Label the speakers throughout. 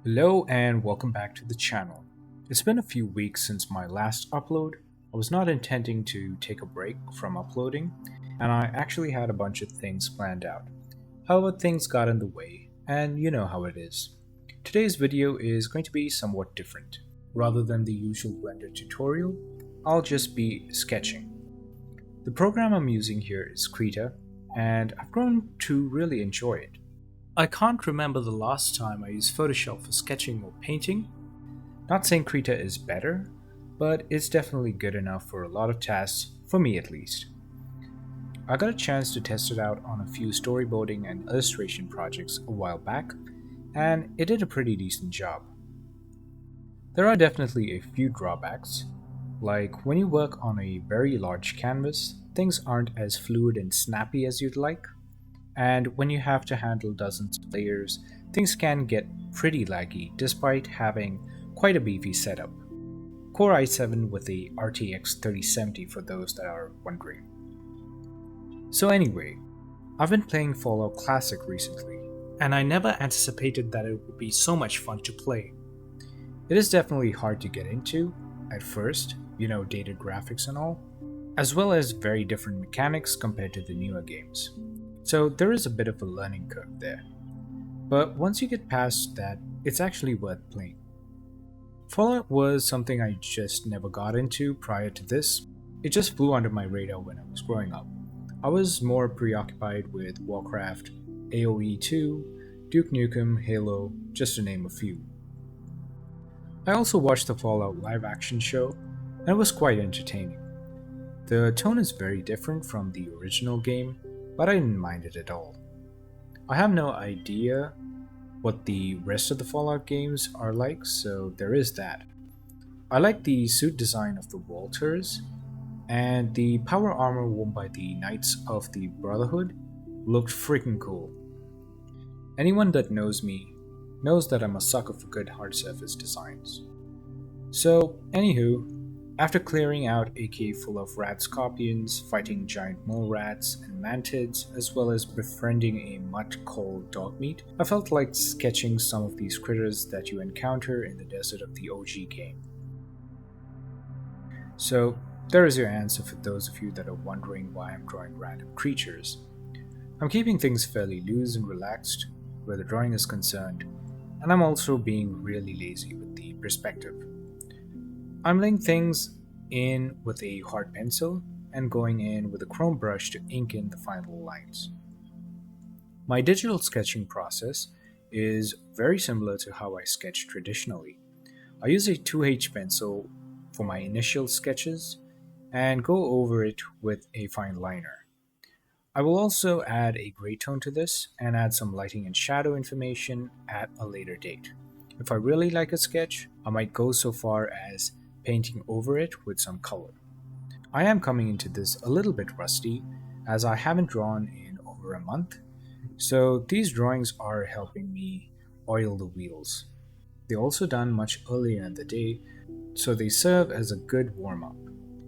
Speaker 1: Hello and welcome back to the channel. It's been a few weeks since my last upload. I was not intending to take a break from uploading, and I actually had a bunch of things planned out. However, things got in the way, and you know how it is. Today's video is going to be somewhat different. Rather than the usual Blender tutorial, I'll just be sketching. The program I'm using here is Krita, and I've grown to really enjoy it. I can't remember the last time I used Photoshop for sketching or painting. Not saying Krita is better, but it's definitely good enough for a lot of tasks, for me at least. I got a chance to test it out on a few storyboarding and illustration projects a while back, and it did a pretty decent job. There are definitely a few drawbacks, like when you work on a very large canvas, things aren't as fluid and snappy as you'd like. And when you have to handle dozens of layers, things can get pretty laggy despite having quite a beefy setup. Core i7 with the RTX 3070 for those that are wondering. So anyway, I've been playing Fallout Classic recently, and I never anticipated that it would be so much fun to play. It is definitely hard to get into, at first, dated graphics and all, as well as very different mechanics compared to the newer games. So there is a bit of a learning curve there. But once you get past that, it's actually worth playing. Fallout was something I just never got into prior to this. It just flew under my radar when I was growing up. I was more preoccupied with Warcraft, AoE 2, Duke Nukem, Halo, just to name a few. I also watched the Fallout live action show, and it was quite entertaining. The tone is very different from the original game, but I didn't mind it at all. I have no idea what the rest of the Fallout games are like, so there is that. I like the suit design of the Walters, and the power armor worn by the Knights of the Brotherhood looked freaking cool. Anyone that knows me knows that I'm a sucker for good hard surface designs. So, anywho, after clearing out a cave full of rat scorpions, fighting giant mole rats and mantids, as well as befriending a mutt called dogmeat, I felt like sketching some of these critters that you encounter in the desert of the OG game. So, there is your answer for those of you that are wondering why I'm drawing random creatures. I'm keeping things fairly loose and relaxed where the drawing is concerned, and I'm also being really lazy with the perspective. I'm laying things in with a hard pencil and going in with a chrome brush to ink in the final lines. My digital sketching process is very similar to how I sketch traditionally. I use a 2H pencil for my initial sketches and go over it with a fine liner. I will also add a gray tone to this and add some lighting and shadow information at a later date. If I really like a sketch, I might go so far as painting over it with some color. I am coming into this a little bit rusty as I haven't drawn in over a month, so these drawings are helping me oil the wheels. They're also done much earlier in the day, so they serve as a good warm-up.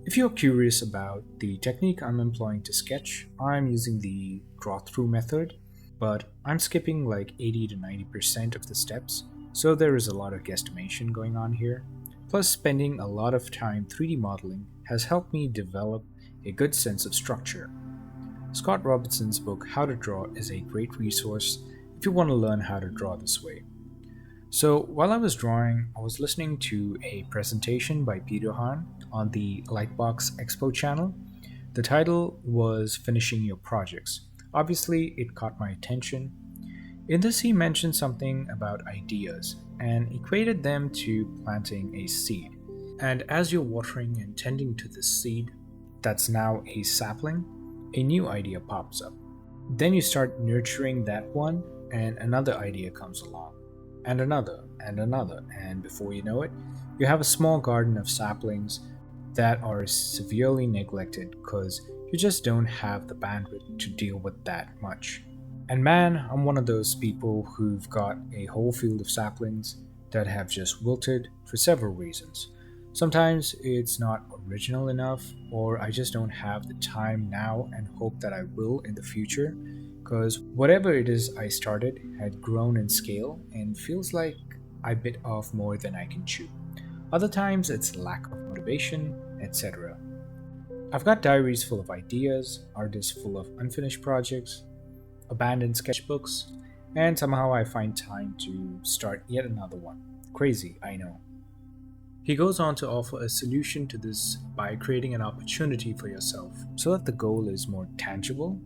Speaker 1: If you're curious about the technique I'm employing to sketch, I'm using the draw-through method, but I'm skipping like 80 to 90% of the steps, so there is a lot of guesstimation going on here. Plus, spending a lot of time 3D modeling has helped me develop a good sense of structure. Scott Robertson's book How to Draw is a great resource if you want to learn how to draw this way. So, while I was drawing, I was listening to a presentation by Peter Hahn on the Lightbox Expo channel. The title was Finishing Your Projects. Obviously, it caught my attention. In this, he mentioned something about ideas and equated them to planting a seed. And as you're watering and tending to this seed, that's now a sapling, a new idea pops up. Then you start nurturing that one, and another idea comes along, and another, and before you know it, you have a small garden of saplings that are severely neglected because you just don't have the bandwidth to deal with that much. And man, I'm one of those people who've got a whole field of saplings that have just wilted for several reasons. Sometimes it's not original enough, or I just don't have the time now and hope that I will in the future, because whatever it is I started had grown in scale and feels like I bit off more than I can chew. Other times it's lack of motivation, etc. I've got diaries full of ideas, artists full of unfinished projects, abandoned sketchbooks, and somehow I find time to start yet another one. Crazy, I know. He goes on to offer a solution to this by creating an opportunity for yourself so that the goal is more tangible.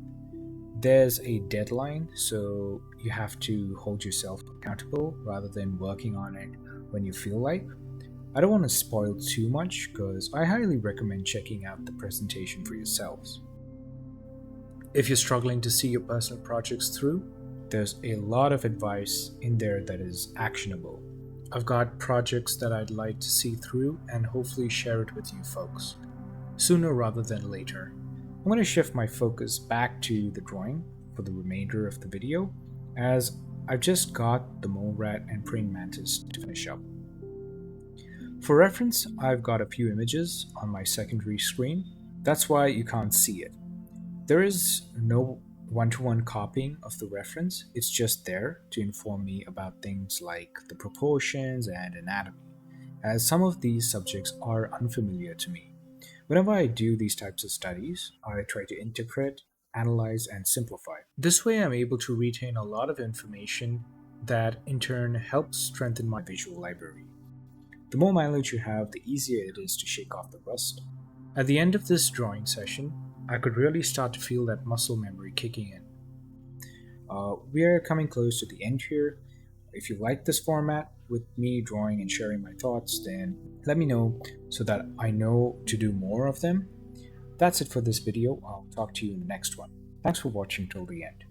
Speaker 1: There's a deadline, so you have to hold yourself accountable rather than working on it when you feel like. I don't want to spoil too much because I highly recommend checking out the presentation for yourselves. If you're struggling to see your personal projects through, there's a lot of advice in there that is actionable. I've got projects that I'd like to see through and hopefully share it with you folks sooner rather than later. I'm going to shift my focus back to the drawing for the remainder of the video as I've just got the mole rat and praying mantis to finish up. For reference, I've got a few images on my secondary screen. That's why you can't see it. There is no one-to-one copying of the reference, it's just there to inform me about things like the proportions and anatomy, as some of these subjects are unfamiliar to me. Whenever I do these types of studies, I try to interpret, analyze, and simplify. This way, I'm able to retain a lot of information that in turn helps strengthen my visual library. The more mileage you have, the easier it is to shake off the rust. At the end of this drawing session, I could really start to feel that muscle memory kicking in. We are coming close to the end here. If you like this format with me drawing and sharing my thoughts, then let me know so that I know to do more of them. That's it for this video. I'll talk to you in the next one. Thanks for watching till the end.